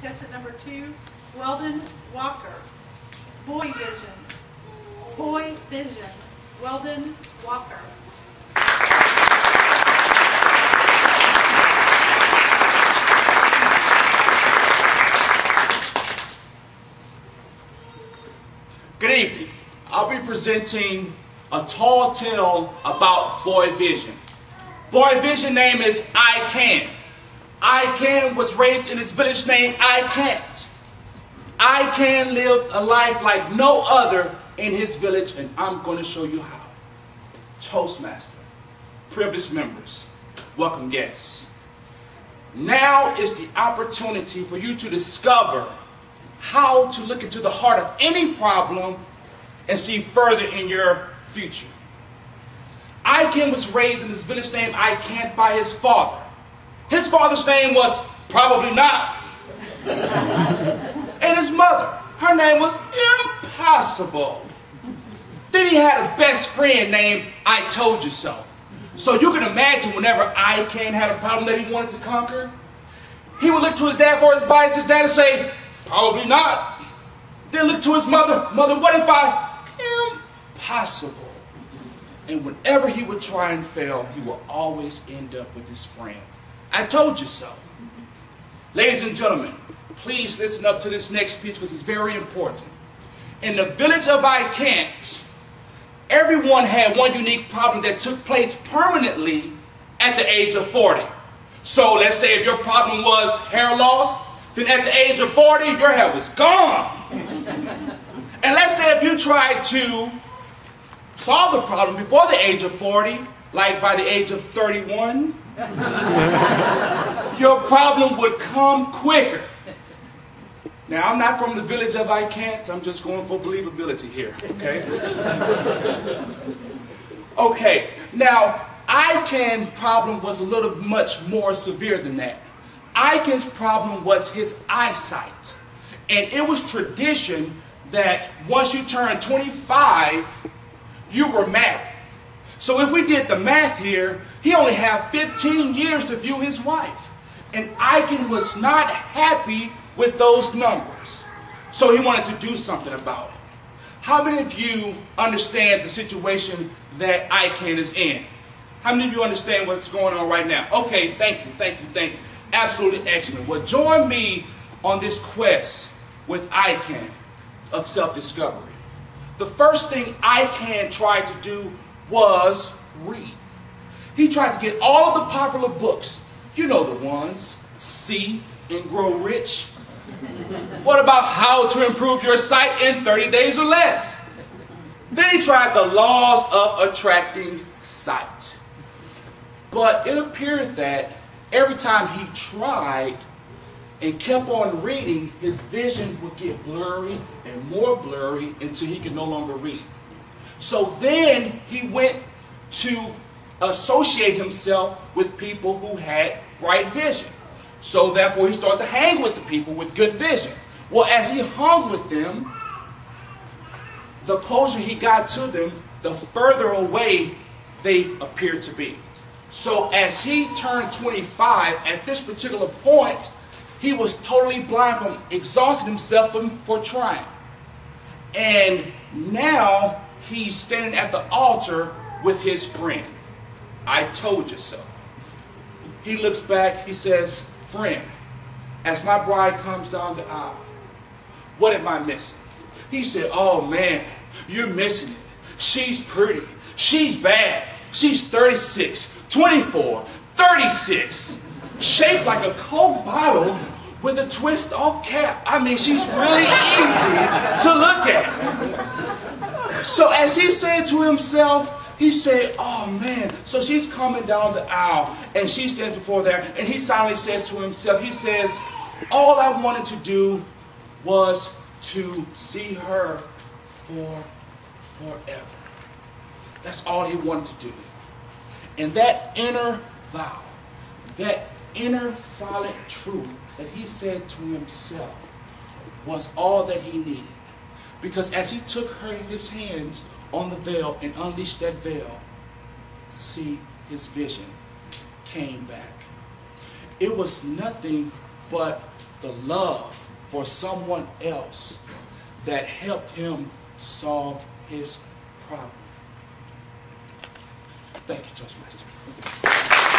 Contestant number 2, Weldon Walker. Boy Vision. Boy Vision. Weldon Walker. Good evening. I'll be presenting a tall tale about Boy Vision. Boy Vision name is I Can. I Can was raised in his village named I Can't. I Can lived a life like no other in his village, and I'm going to show you how. Toastmaster, privileged members, welcome guests. Now is the opportunity for you to discover how to look into the heart of any problem and see further in your future. I Can was raised in this village named I Can't by his father. His father's name was Probably Not. And his mother, her name was Impossible. Then he had a best friend named I Told You So. So you can imagine whenever I Can had a problem that he wanted to conquer, he would look to his dad for advice, his dad would say, Probably not. Then look to his mother, Mother, what if I? Impossible. And whenever he would try and fail, he would always end up with his friend. I told you so. Ladies and gentlemen, please listen up to this next piece because it's very important. In the village of I Can't, everyone had one unique problem that took place permanently at the age of 40. So let's say if your problem was hair loss, then at the age of 40, your hair was gone. And let's say if you tried to solve the problem before the age of 40, like by the age of 31, your problem would come quicker. Now, I'm not from the village of I Can't. I'm just going for believability here, okay? Okay, now, I Can problem was a little much more severe than that. I Can's problem was his eyesight. And it was tradition that once you turned 25, you were married. So if we did the math here, he only had 15 years to view his wife. And I Can was not happy with those numbers. So he wanted to do something about it. How many of you understand the situation that I Can is in? How many of you understand what's going on right now? Okay, thank you, thank you, thank you. Absolutely excellent. Well, join me on this quest with I Can of self-discovery. The first thing I Can tried to do was read. He tried to get all of the popular books. You know the ones. See and Grow Rich. What about How to Improve Your Sight in 30 Days or Less? Then he tried The Laws of Attracting Sight. But it appeared that every time he tried and kept on reading, his vision would get blurry and more blurry until he could no longer read. So then he went to associate himself with people who had bright vision. So therefore he started to hang with the people with good vision. Well, as he hung with them, the closer he got to them, the further away they appeared to be. So as he turned 25, at this particular point, he was totally blind from exhausting himself for trying. And now he's standing at the altar with his friend. I told you so. He looks back, he says, friend, as my bride comes down the aisle, what am I missing? He said, oh man, you're missing it. She's pretty. She's bad. She's 36, 24, 36, shaped like a Coke bottle with a twist off cap. I mean, she's really easy to look at. So as he said to himself, he said, oh man, so she's coming down the aisle and she stands before there and he silently says to himself, he says, all I wanted to do was to see her for forever. That's all he wanted to do. And that inner vow, that inner silent truth that he said to himself was all that he needed. Because as he took his hands on the veil and unleashed that veil, see, his vision came back. It was nothing but the love for someone else that helped him solve his problem. Thank you, Toastmaster.